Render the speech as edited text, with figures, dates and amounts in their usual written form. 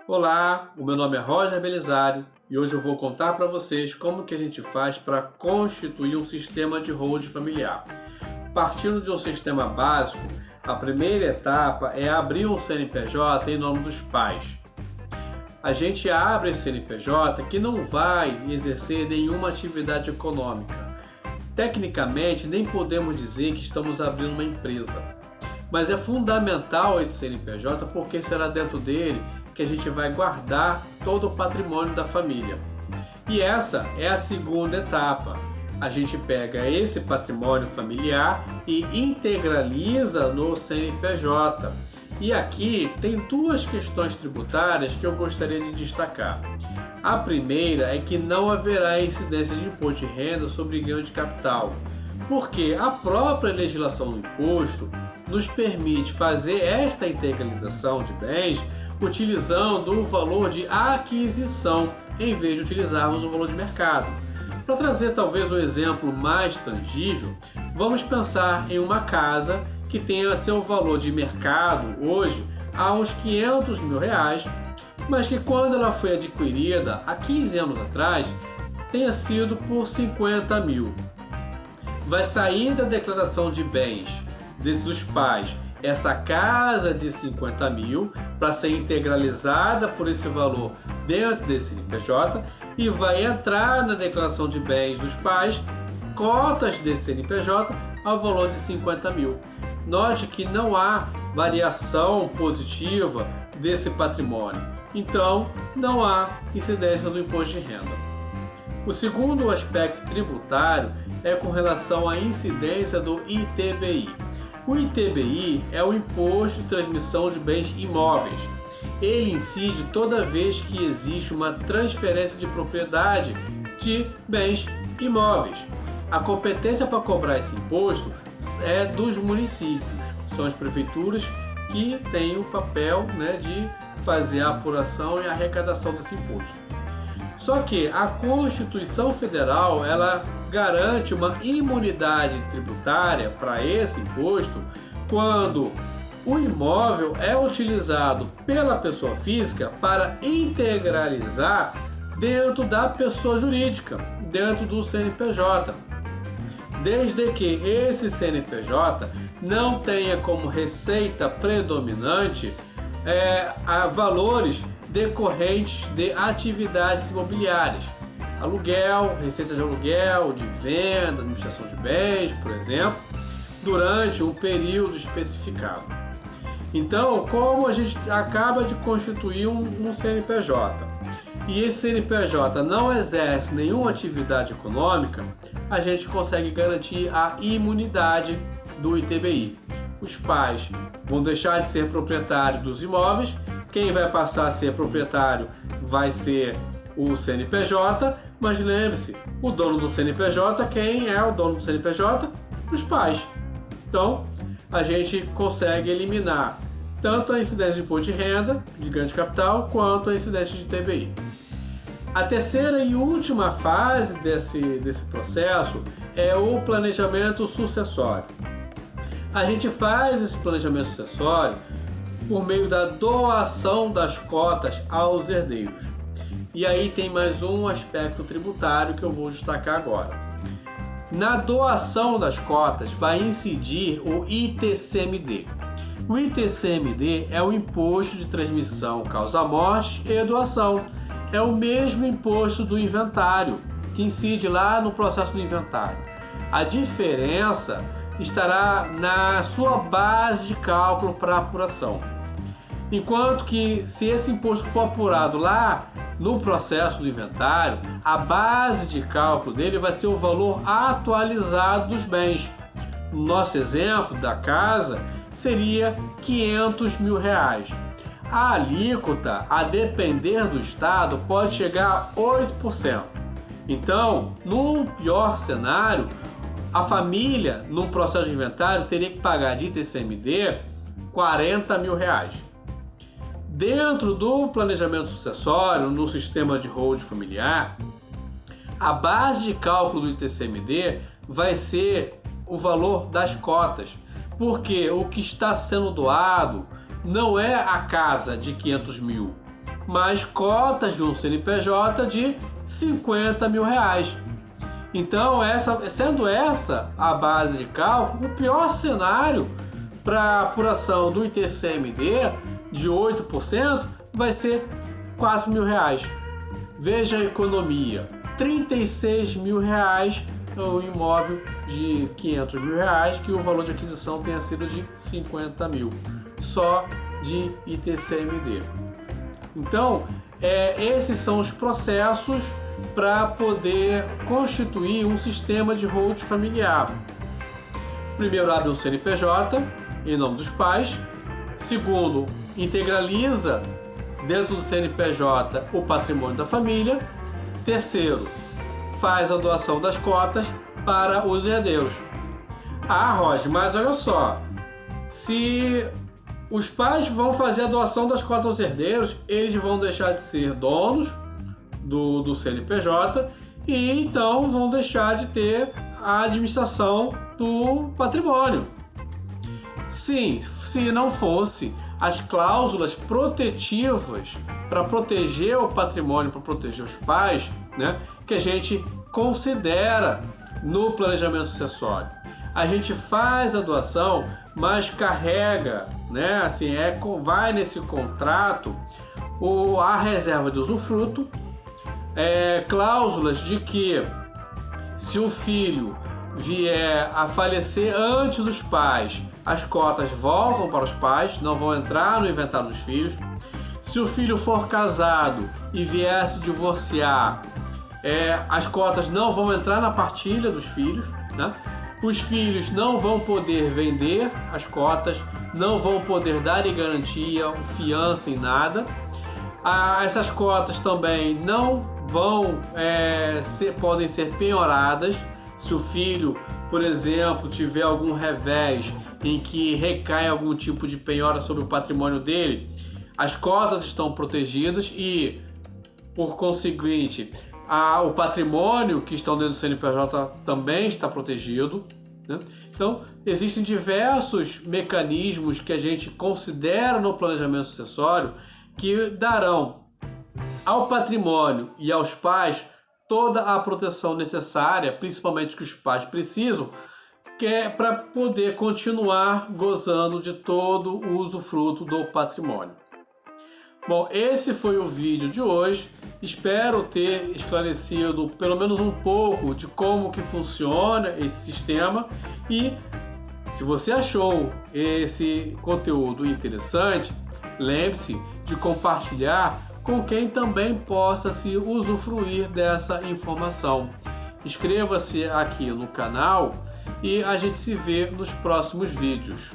Olá, o meu nome é Roger Belisário e hoje eu vou contar para vocês como que a gente faz para constituir um sistema de holding familiar. Partindo de um sistema básico, a primeira etapa é abrir um CNPJ em nome dos pais. A gente abre esse CNPJ que não vai exercer nenhuma atividade econômica. Tecnicamente, nem podemos dizer que estamos abrindo uma empresa. Mas é fundamental esse CNPJ porque será dentro dele que a gente vai guardar todo o patrimônio da família. E essa é a segunda etapa. A gente pega esse patrimônio familiar e integraliza no CNPJ. E aqui tem duas questões tributárias que eu gostaria de destacar. A primeira é que não haverá incidência de imposto de renda sobre ganho de capital, porque a própria legislação do imposto nos permite fazer esta integralização de bens utilizando o valor de aquisição em vez de utilizarmos o valor de mercado. Para trazer talvez um exemplo mais tangível, vamos pensar em uma casa que tenha seu valor de mercado hoje a uns R$500 mil, mas que quando ela foi adquirida há 15 anos atrás tenha sido por 50 mil. Vai sair da declaração de bens dos pais essa casa de 50 mil para ser integralizada por esse valor dentro desse CNPJ e vai entrar na declaração de bens dos pais cotas desse CNPJ ao valor de 50 mil. Note que não há variação positiva desse patrimônio, então não há incidência do imposto de renda. O segundo aspecto tributário é com relação à incidência do ITBI. O ITBI é o Imposto de Transmissão de Bens Imóveis. Ele incide toda vez que existe uma transferência de propriedade de bens imóveis. A competência para cobrar esse imposto é dos municípios. São as prefeituras que têm o papel, de fazer a apuração e a arrecadação desse imposto. Só que a Constituição Federal ela garante uma imunidade tributária para esse imposto quando o imóvel é utilizado pela pessoa física para integralizar dentro da pessoa jurídica, dentro do CNPJ, desde que esse CNPJ não tenha como receita predominante valores decorrentes de atividades imobiliárias, aluguel, receita de aluguel, de venda, administração de bens, por exemplo, durante um período especificado. Então, como a gente acaba de constituir um CNPJ e esse CNPJ não exerce nenhuma atividade econômica, a gente consegue garantir a imunidade do ITBI. Os pais vão deixar de ser proprietários dos imóveis. Quem vai passar a ser proprietário vai ser o CNPJ, mas lembre-se, o dono do CNPJ, quem é o dono do CNPJ? Os pais. Então, a gente consegue eliminar tanto a incidência de imposto de renda, de ganho de capital, quanto a incidência de ITBI. A terceira e última fase desse processo é o planejamento sucessório. A gente faz esse planejamento sucessório por meio da doação das cotas aos herdeiros. E aí tem mais um aspecto tributário que eu vou destacar agora. Na doação das cotas vai incidir o ITCMD. O ITCMD é o Imposto de Transmissão Causa-Morte e Doação. É o mesmo imposto do inventário, que incide lá no processo do inventário. A diferença estará na sua base de cálculo para apuração. Enquanto que, se esse imposto for apurado lá no processo do inventário, a base de cálculo dele vai ser o valor atualizado dos bens. No nosso exemplo da casa, seria R$500 mil. A alíquota, a depender do estado, pode chegar a 8%. Então, num pior cenário, a família, num processo de inventário, teria que pagar de ITCMD R$40 mil. Dentro do planejamento sucessório, no sistema de holding familiar, a base de cálculo do ITCMD vai ser o valor das cotas, porque o que está sendo doado não é a casa de 500 mil, mais cotas de um CNPJ de 50 mil reais. Então, sendo essa a base de cálculo, o pior cenário para a apuração do ITCMD de 8% vai ser 4 mil reais. Veja a economia, 36 mil reais um imóvel de 500 mil reais, que o valor de aquisição tenha sido de 50 mil, só de ITCMD. Então, esses são os processos para poder constituir um sistema de holding familiar. Primeiro, abre um CNPJ em nome dos pais. Segundo, integraliza dentro do CNPJ o patrimônio da família. Terceiro, faz a doação das cotas para os herdeiros. Ah, Roger, mas olha só, se os pais vão fazer a doação das cotas aos herdeiros, eles vão deixar de ser donos do CNPJ e então vão deixar de ter a administração do patrimônio. Sim, se não fosse as cláusulas protetivas para proteger o patrimônio, para proteger os pais, né, que a gente considera no planejamento sucessório. A gente faz a doação, mas carrega, né, assim, vai nesse contrato a reserva de usufruto, cláusulas de que se o filho vier a falecer antes dos pais, as cotas voltam para os pais, não vão entrar no inventário dos filhos. Se o filho for casado e vier a se divorciar, as cotas não vão entrar na partilha dos filhos, né? Os filhos não vão poder vender as cotas, não vão poder dar em garantia, fiança em nada. Essas cotas também não vão podem ser penhoradas. Se o filho, por exemplo, tiver algum revés em que recai algum tipo de penhora sobre o patrimônio dele, as cotas estão protegidas e, por conseguinte, o patrimônio que estão dentro do CNPJ também está protegido, né? Então, existem diversos mecanismos que a gente considera no planejamento sucessório que darão ao patrimônio e aos pais toda a proteção necessária, principalmente que os pais precisam, que é para poder continuar gozando de todo o usufruto do patrimônio. Bom, esse foi o vídeo de hoje. Espero ter esclarecido pelo menos um pouco de como que funciona esse sistema e se você achou esse conteúdo interessante, lembre-se de compartilhar com quem também possa se usufruir dessa informação. Inscreva-se aqui no canal e a gente se vê nos próximos vídeos.